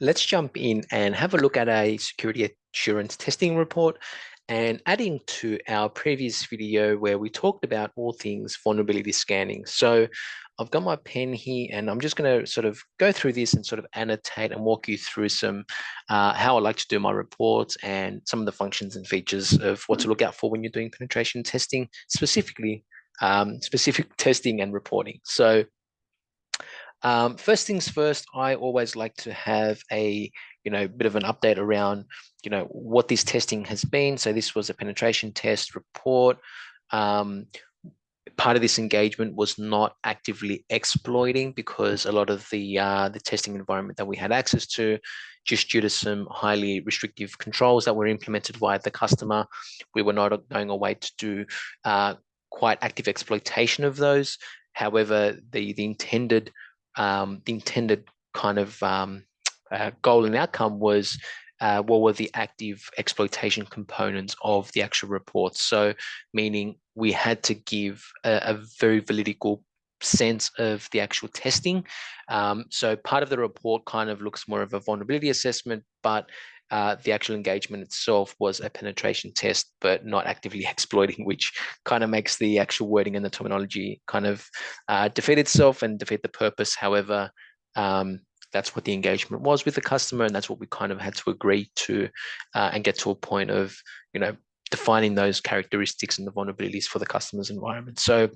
Let's jump in and have a look at a security assurance testing report and adding to our previous video where we talked about all things vulnerability scanning. So I've got my pen here and I'm just going to sort of go through this and sort of annotate and walk you through some how I like to do my reports and some of the functions and features of what to look out for when you're doing penetration testing, specifically specific testing and reporting. So first things first, I always like to have a bit of an update around what this testing has been. So this was a penetration test report. Part of this engagement was not actively exploiting because a lot of the testing environment that we had access to, just due to some highly restrictive controls that were implemented via the customer, we were not going away to do quite active exploitation of those. However, the intended kind of goal and outcome was what were the active exploitation components of the actual report. So meaning we had to give a very validable sense of the actual testing. So part of the report kind of looks more of a vulnerability assessment, but the actual engagement itself was a penetration test, but not actively exploiting, which kind of makes the actual wording and the terminology kind of defeat itself and defeat the purpose. However, that's what the engagement was with the customer, and that's what we kind of had to agree to and get to a point of, defining those characteristics and the vulnerabilities for the customer's environment. So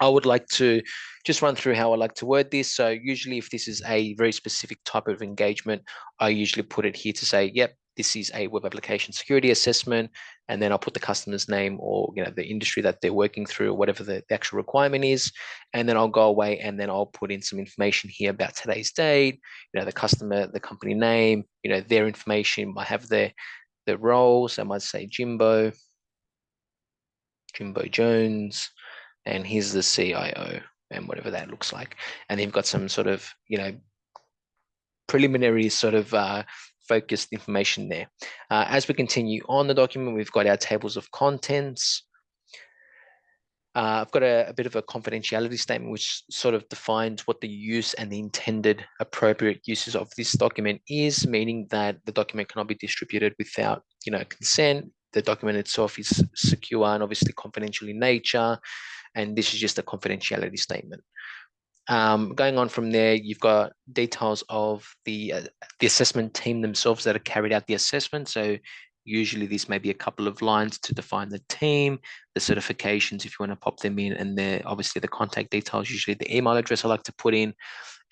I would like to just run through how I like to word this. So usually if this is a very specific type of engagement, I usually put it here to say, yep, this is a web application security assessment. And then I'll put the customer's name or the industry that they're working through, or whatever the actual requirement is. And then I'll go away and then I'll put in some information here about today's date, the customer, the company name, their information. I have their roles. I might say Jimbo Jones, and here's the CIO and whatever that looks like. And then you've got some sort of, preliminary sort of focused information there. As we continue on the document, we've got our tables of contents. I've got a bit of a confidentiality statement, which sort of defines what the use and the intended appropriate uses of this document is, meaning that the document cannot be distributed without, consent. The document itself is secure and obviously confidential in nature. And this is just a confidentiality statement. Going on from there, you've got details of the assessment team themselves that have carried out the assessment. So usually this may be a couple of lines to define the team, the certifications if you want to pop them in, and obviously the contact details, usually the email address I like to put in,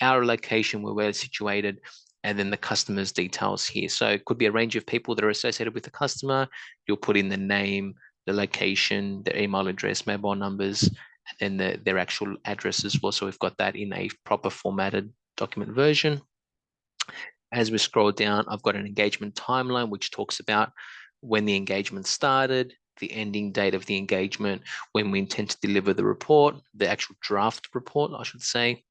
our location where we're situated, and then the customer's details here. So it could be a range of people that are associated with the customer. You'll put in the name, the location, their email address, mobile numbers, and then their actual address as well. So we've got that in a proper formatted document version. As we scroll down, I've got an engagement timeline, which talks about when the engagement started, the ending date of the engagement, when we intend to deliver the report, the actual draft report, I should say,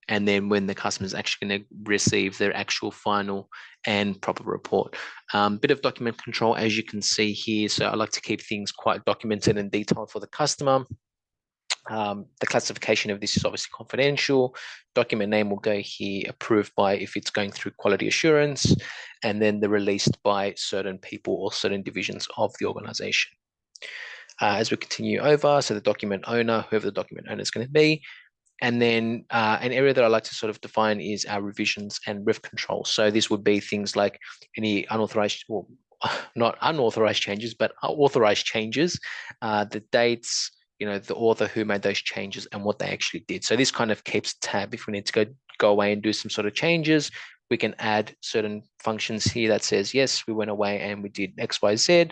and then when the customer is actually going to receive their actual final and proper report. Bit of document control, as you can see here. So I like to keep things quite documented and detailed for the customer. The classification of this is obviously confidential. Document name will go here, approved by if it's going through quality assurance, and then the released by certain people or certain divisions of the organization. As we continue over, so the document owner, whoever the document owner is going to be, and then an area that I like to sort of define is our revisions and risk control. So this would be things like any unauthorized, well, not unauthorized changes, but authorized changes, the dates, the author who made those changes and what they actually did. So this kind of keeps tab. If we need to go away and do some sort of changes, we can add certain functions here that says, yes, we went away and we did X, Y, Z.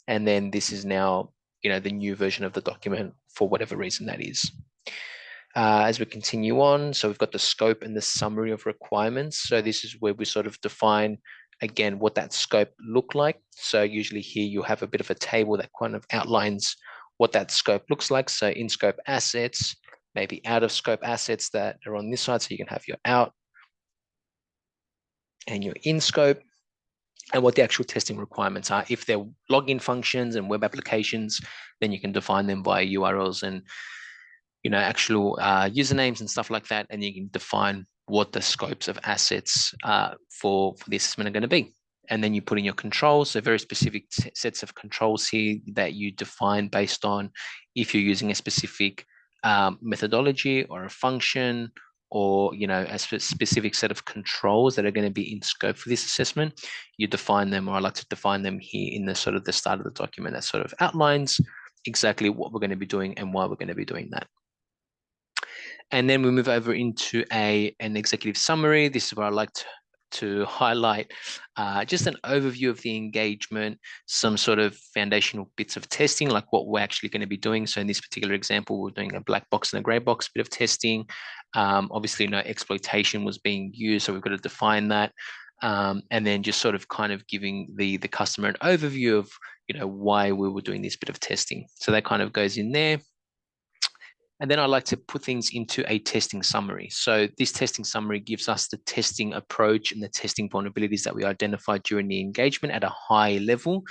And then this is now, the new version of the document for whatever reason that is. As we continue on, so we've got the scope and the summary of requirements. So this is where we sort of define, again, what that scope look like. So usually here you have a bit of a table that kind of outlines what that scope looks like. So in scope assets, maybe out of scope assets that are on this side. So you can have your out and your in scope, and what the actual testing requirements are. If they're login functions and web applications, then you can define them via URLs and actual usernames and stuff like that, and you can define what the scopes of assets for the assessment are going to be. And then you put in your controls, so very specific sets of controls here that you define based on if you're using a specific methodology or a function, or a specific set of controls that are going to be in scope for this assessment. You define them, or I like to define them here in the sort of the start of the document that sort of outlines exactly what we're going to be doing and why we're going to be doing that. And then we move over into an executive summary. This is where I like to highlight just an overview of the engagement, some sort of foundational bits of testing, like what we're actually going to be doing. So in this particular example, we're doing a black box and a gray box bit of testing. Obviously, no exploitation was being used, so we've got to define that. And then just sort of kind of giving the customer an overview of why we were doing this bit of testing. So that kind of goes in there. And then I like to put things into a testing summary. So this testing summary gives us the testing approach and the testing vulnerabilities that we identified during the engagement at a high level.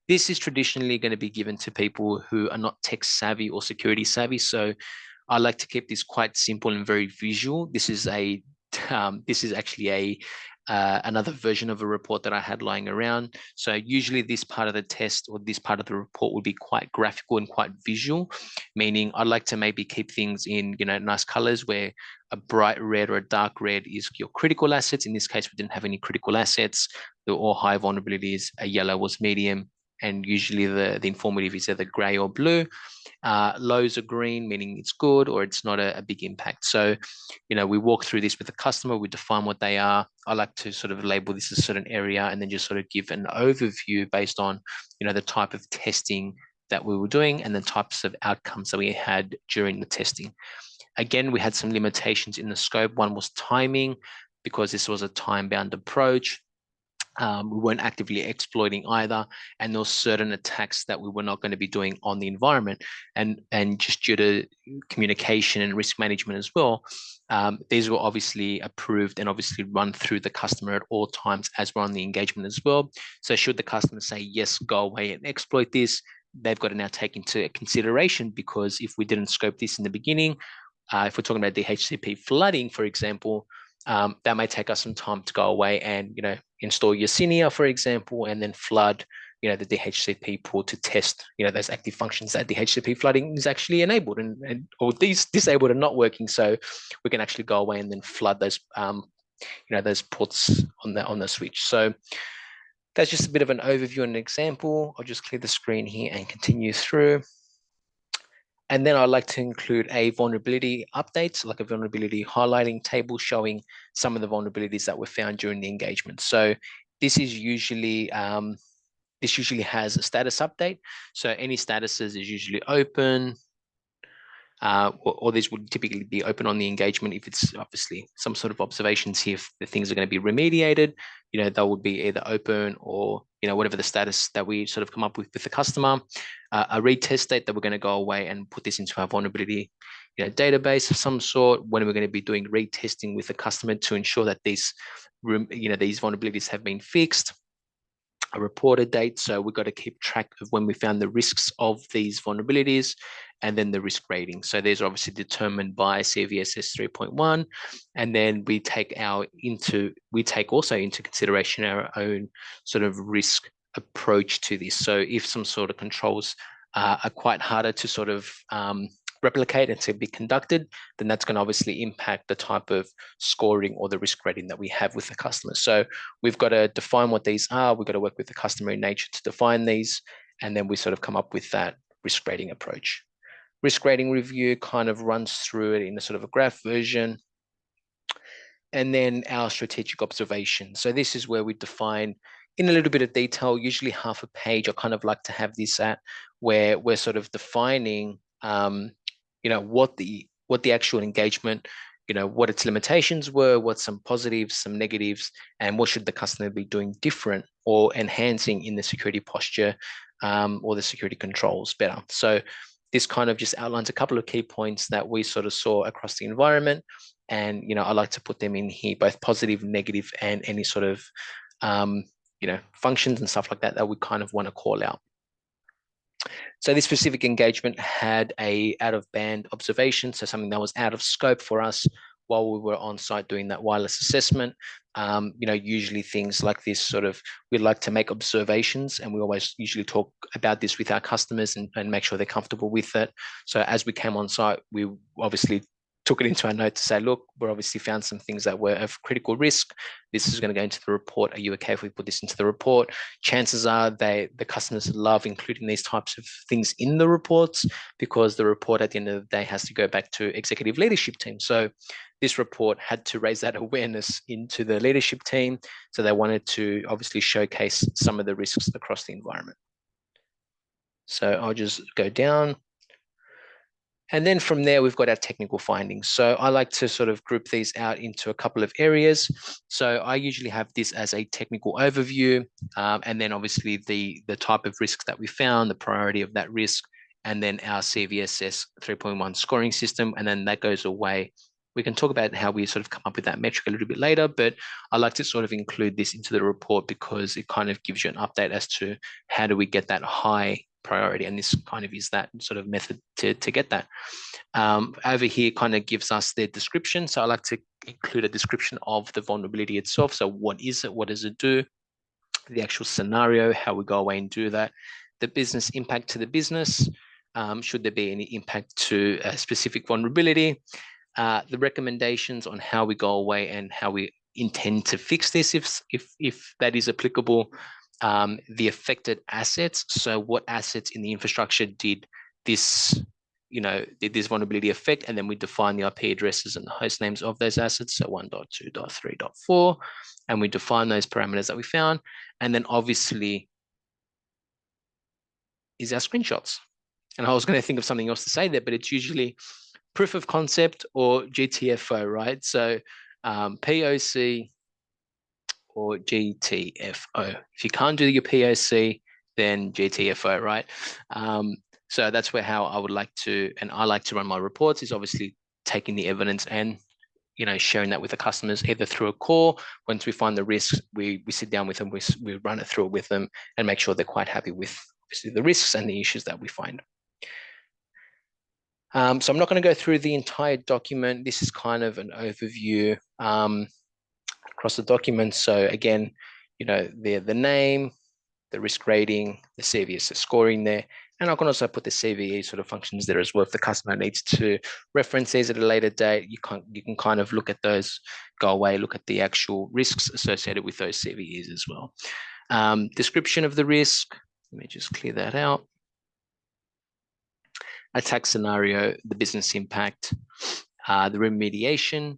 This is traditionally going to be given to people who are not tech savvy or security savvy. So I like to keep this quite simple and very visual. This is actually another version of a report that I had lying around. So usually this part of the test or this part of the report would be quite graphical and quite visual, meaning I like to maybe keep things in nice colors, where a bright red or a dark red is your critical assets. In this case, we didn't have any critical assets. They were all high vulnerabilities. A yellow was medium, and usually the informative is either gray or blue. Lows are green, meaning it's good or it's not a big impact. So, we walk through this with the customer, we define what they are. I like to sort of label this as a certain area and then just sort of give an overview based on, the type of testing that we were doing and the types of outcomes that we had during the testing. Again, we had some limitations in the scope. One was timing, because this was a time-bound approach. We weren't actively exploiting either, and there were certain attacks that we were not going to be doing on the environment, and just due to communication and risk management as well. These were obviously approved and obviously run through the customer at all times as we're on the engagement as well. So should the customer say, yes, go away and exploit this, they've got to now take into consideration, because if we didn't scope this in the beginning, if we're talking about DHCP flooding, for example, that may take us some time to go away and install Yersinia, for example, and then flood the DHCP pool to test those active functions that DHCP flooding is actually enabled or these disabled and not working. So we can actually go away and then flood those those ports on the switch. So that's just a bit of an overview and an example. I'll just clear the screen here and continue through. And then I like to include a vulnerability update, like a vulnerability highlighting table showing some of the vulnerabilities that were found during the engagement. So this is usually has a status update. So any statuses is usually open, or these would typically be open on the engagement. If it's obviously some sort of observations here, if the things are going to be remediated, they would be either open or whatever the status that we sort of come up with the customer. A retest date that we're going to go away and put this into our vulnerability database of some sort, when we're going to be doing retesting with the customer to ensure that these vulnerabilities have been fixed. A reported date, so we've got to keep track of when we found the risks of these vulnerabilities, and then the risk rating. So these are obviously determined by CVSS 3.1, and then we take also into consideration our own sort of risk approach to this. So if some sort of controls are quite harder to sort of replicate and to be conducted, then that's going to obviously impact the type of scoring or the risk rating that we have with the customer. So we've got to define what these are. We've got to work with the customer in nature to define these, and then we sort of come up with that risk rating approach. Risk rating review kind of runs through it in a sort of a graph version. And then our strategic observation. So this is where we define in a little bit of detail, usually half a page. I kind of like to have this at, where we're sort of defining what the actual engagement, what its limitations were, what some positives, some negatives, and what should the customer be doing different or enhancing in the security posture or the security controls better. So this kind of just outlines a couple of key points that we sort of saw across the environment. And, I like to put them in here, both positive, negative, and any sort of, functions and stuff like that we kind of want to call out. So this specific engagement had a out of band observation, so something that was out of scope for us while we were on site doing that wireless assessment. Usually things like this we like to make observations, and we always usually talk about this with our customers and make sure they're comfortable with it. So as we came on site, we obviously took it into our note to say, look, we're obviously found some things that were of critical risk. This is going to go into the report. Are you okay if we put this into the report? Chances are the customers love including these types of things in the reports, because the report at the end of the day has to go back to executive leadership team. So this report had to raise that awareness into the leadership team. So they wanted to obviously showcase some of the risks across the environment. So I'll just go down. And then from there, we've got our technical findings. So I like to sort of group these out into a couple of areas. So I usually have this as a technical overview, and then obviously the type of risk that we found, the priority of that risk, and then our CVSS 3.1 scoring system, and then that goes away. We can talk about how we sort of come up with that metric a little bit later, but I like to sort of include this into the report because it kind of gives you an update as to how do we get that high priority, and this kind of is that sort of method to get that. Over here kind of gives us the description. So I like to include a description of the vulnerability itself. So what is it? What does it do? The actual scenario, how we go away and do that. The business impact to the business. Should there be any impact to a specific vulnerability? The recommendations on how we go away and how we intend to fix this if that is applicable. The affected assets. So what assets in the infrastructure did this vulnerability affect? And then we define the IP addresses and the host names of those assets. So 1.2.3.4, and we define those parameters that we found. And then obviously is our screenshots. And I was going to think of something else to say there, but it's usually proof of concept or GTFO, right? So POC or GTFO. If you can't do your POC, then GTFO, right? So that's how I would like to, and I like to run my reports, is obviously taking the evidence and sharing that with the customers, either through a call. Once we find the risks, we sit down with them, we run it through with them and make sure they're quite happy with obviously the risks and the issues that we find. So I'm not going to go through the entire document. This is kind of an overview across the document. So again, the name, the risk rating, the CVSS scoring there. And I can also put the CVE sort of functions there as well. If the customer needs to reference these at a later date, you can kind of look at those, go away, look at the actual risks associated with those CVEs as well. Description of the risk. Let me just clear that out. Attack scenario, the business impact, the remediation,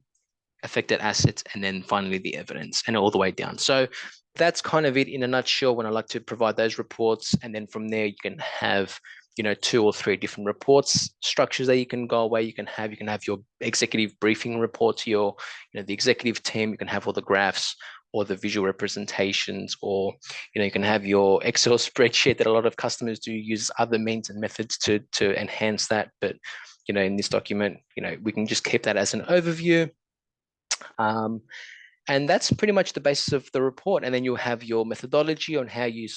affected assets, and then finally the evidence, and all the way down. So that's kind of it in a nutshell when I like to provide those reports. And then from there, you can have 2 or 3 different reports structures that you can go away. You can have your executive briefing report to your the executive team. You can have all the graphs or the visual representations, or you can have your Excel spreadsheet that a lot of customers do use other means and methods to enhance that. But in this document, we can just keep that as an overview. And that's pretty much the basis of the report. And then you'll have your methodology on how you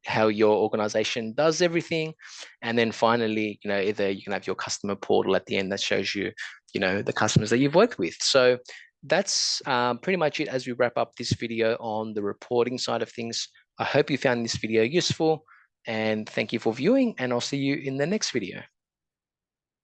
how your organization does everything. And then finally, either you can have your customer portal at the end that shows you, the customers that you've worked with. So that's pretty much it as we wrap up this video on the reporting side of things. I hope you found this video useful, and thank you for viewing, and I'll see you in the next video.